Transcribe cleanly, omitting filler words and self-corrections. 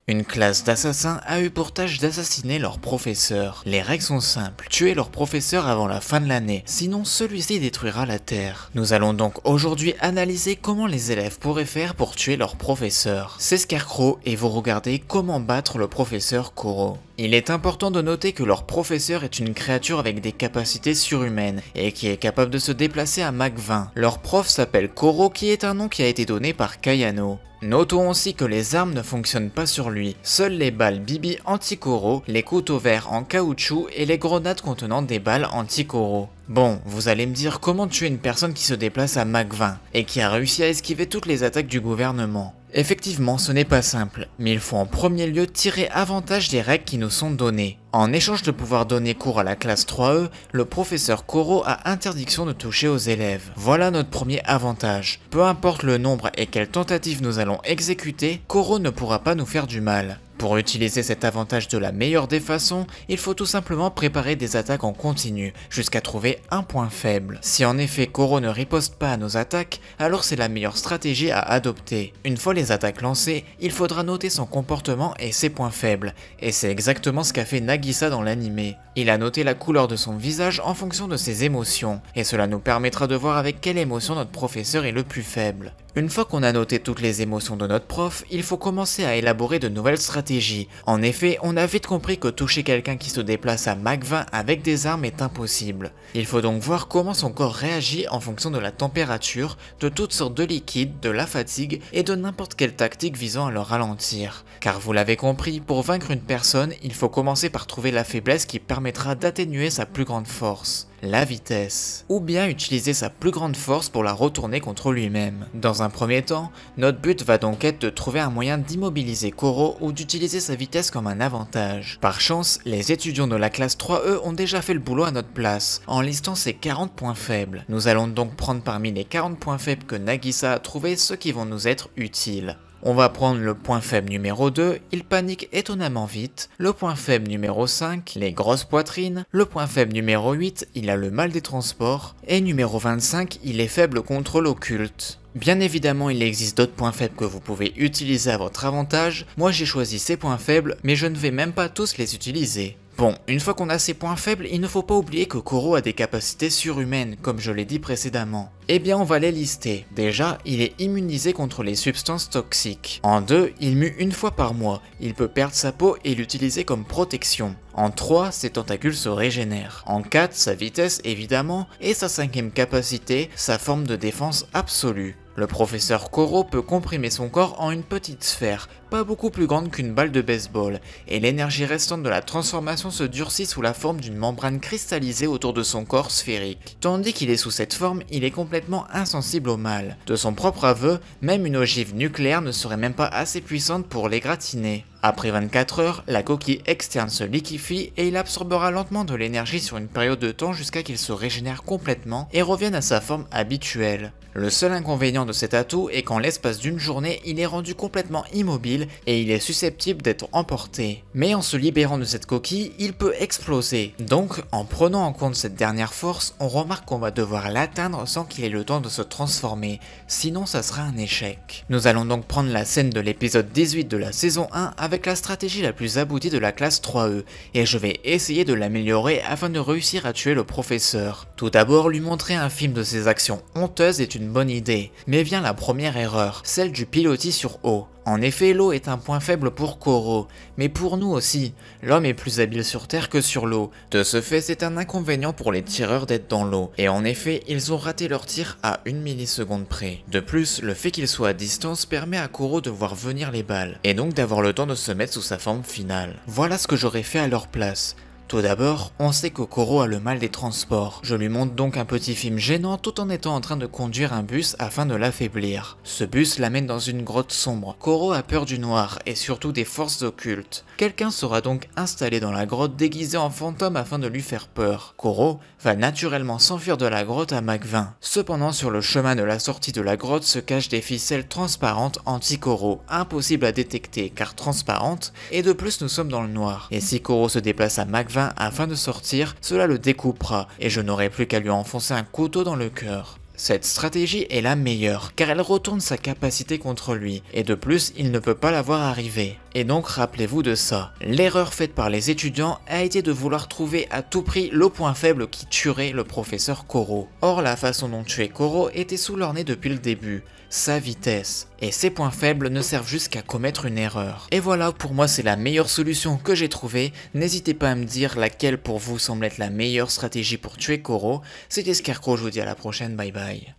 Une classe d'assassins a eu pour tâche d'assassiner leur professeur. Les règles sont simples, tuer leur professeur avant la fin de l'année, sinon celui-ci détruira la Terre. Nous allons donc aujourd'hui analyser comment les élèves pourraient faire pour tuer leur professeur. C'est Scarecrow et vous regardez comment battre le professeur Koro. Il est important de noter que leur professeur est une créature avec des capacités surhumaines et qui est capable de se déplacer à Mach 20. Leur prof s'appelle Koro, qui est un nom qui a été donné par Kayano. Notons aussi que les armes ne fonctionnent pas sur lui. Seules les balles Bibi anti-Koro, les couteaux verts en caoutchouc et les grenades contenant des balles anti-Koro. Bon, vous allez me dire comment tuer une personne qui se déplace à Mach 20 et qui a réussi à esquiver toutes les attaques du gouvernement. Effectivement, ce n'est pas simple, mais il faut en premier lieu tirer avantage des règles qui nous sont données. En échange de pouvoir donner cours à la classe 3E, le professeur Koro a interdiction de toucher aux élèves. Voilà notre premier avantage. Peu importe le nombre et quelle tentative nous allons exécuter, Koro ne pourra pas nous faire du mal. Pour utiliser cet avantage de la meilleure des façons, il faut tout simplement préparer des attaques en continu, jusqu'à trouver un point faible. Si en effet Koro ne riposte pas à nos attaques, alors c'est la meilleure stratégie à adopter. Une fois les attaques lancées, il faudra noter son comportement et ses points faibles, et c'est exactement ce qu'a fait Nagisa dans l'anime. Il a noté la couleur de son visage en fonction de ses émotions, et cela nous permettra de voir avec quelle émotion notre professeur est le plus faible. Une fois qu'on a noté toutes les émotions de notre prof, il faut commencer à élaborer de nouvelles stratégies. En effet, on a vite compris que toucher quelqu'un qui se déplace à Mach 20 avec des armes est impossible. Il faut donc voir comment son corps réagit en fonction de la température, de toutes sortes de liquides, de la fatigue et de n'importe quelle tactique visant à le ralentir. Car vous l'avez compris, pour vaincre une personne, il faut commencer par trouver la faiblesse qui permettra d'atténuer sa plus grande force, la vitesse. Ou bien utiliser sa plus grande force pour la retourner contre lui-même. Dans un premier temps, notre but va donc être de trouver un moyen d'immobiliser Koro ou d'utiliser sa vitesse comme un avantage. Par chance, les étudiants de la classe 3E ont déjà fait le boulot à notre place, en listant ses 40 points faibles. Nous allons donc prendre parmi les 40 points faibles que Nagisa a trouvés ceux qui vont nous être utiles. On va prendre le point faible numéro 2, il panique étonnamment vite, le point faible numéro 5, les grosses poitrines, le point faible numéro 8, il a le mal des transports, et numéro 25, il est faible contre l'occulte. Bien évidemment, il existe d'autres points faibles que vous pouvez utiliser à votre avantage, moi j'ai choisi ces points faibles, mais je ne vais même pas tous les utiliser. Bon, une fois qu'on a ces points faibles, il ne faut pas oublier que Koro a des capacités surhumaines, comme je l'ai dit précédemment. Eh bien, on va les lister. Déjà, il est immunisé contre les substances toxiques. En 2, il mue une fois par mois. Il peut perdre sa peau et l'utiliser comme protection. En 3, ses tentacules se régénèrent. En 4, sa vitesse évidemment. Et sa 5e capacité, sa forme de défense absolue. Le professeur Koro peut comprimer son corps en une petite sphère, pas beaucoup plus grande qu'une balle de baseball, et l'énergie restante de la transformation se durcit sous la forme d'une membrane cristallisée autour de son corps sphérique. Tandis qu'il est sous cette forme, il est complètement insensible au mal. De son propre aveu, même une ogive nucléaire ne serait même pas assez puissante pour l'égratigner. Après 24 heures, la coquille externe se liquéfie et il absorbera lentement de l'énergie sur une période de temps jusqu'à qu'il se régénère complètement et revienne à sa forme habituelle. Le seul inconvénient de cet atout est qu'en l'espace d'une journée, il est rendu complètement immobile et il est susceptible d'être emporté. Mais en se libérant de cette coquille, il peut exploser. Donc, en prenant en compte cette dernière force, on remarque qu'on va devoir l'atteindre sans qu'il ait le temps de se transformer, sinon ça sera un échec. Nous allons donc prendre la scène de l'épisode 18 de la saison 1 avec la stratégie la plus aboutie de la classe 3E, et je vais essayer de l'améliorer afin de réussir à tuer le professeur. Tout d'abord, lui montrer un film de ses actions honteuses est une bonne idée, mais vient la première erreur, celle du pilotis sur eau. En effet, l'eau est un point faible pour Koro, mais pour nous aussi. L'homme est plus habile sur terre que sur l'eau. De ce fait, c'est un inconvénient pour les tireurs d'être dans l'eau, et en effet, ils ont raté leur tir à 1 milliseconde près. De plus, le fait qu'il soit à distance permet à Koro de voir venir les balles, et donc d'avoir le temps de se mettre sous sa forme finale. Voilà ce que j'aurais fait à leur place. Tout d'abord, on sait que Koro a le mal des transports. Je lui montre donc un petit film gênant tout en étant en train de conduire un bus afin de l'affaiblir. Ce bus l'amène dans une grotte sombre. Koro a peur du noir et surtout des forces occultes. Quelqu'un sera donc installé dans la grotte déguisé en fantôme afin de lui faire peur. Koro va naturellement s'enfuir de la grotte à Mach 20. Cependant, sur le chemin de la sortie de la grotte se cachent des ficelles transparentes anti-Koro, impossibles à détecter car transparentes, et de plus nous sommes dans le noir. Et si Koro se déplace à Mach 20 afin de sortir, cela le découpera, et je n'aurai plus qu'à lui enfoncer un couteau dans le cœur. Cette stratégie est la meilleure, car elle retourne sa capacité contre lui, et de plus, il ne peut pas la voir arriver. Et donc rappelez-vous de ça. L'erreur faite par les étudiants a été de vouloir trouver à tout prix le point faible qui tuerait le professeur Koro. Or la façon dont tuer Koro était sous leur nez depuis le début, sa vitesse. Et ces points faibles ne servent juste qu'à commettre une erreur. Et voilà, pour moi c'est la meilleure solution que j'ai trouvée. N'hésitez pas à me dire laquelle pour vous semble être la meilleure stratégie pour tuer Koro. C'était Scarecrow, je vous dis à la prochaine, bye bye.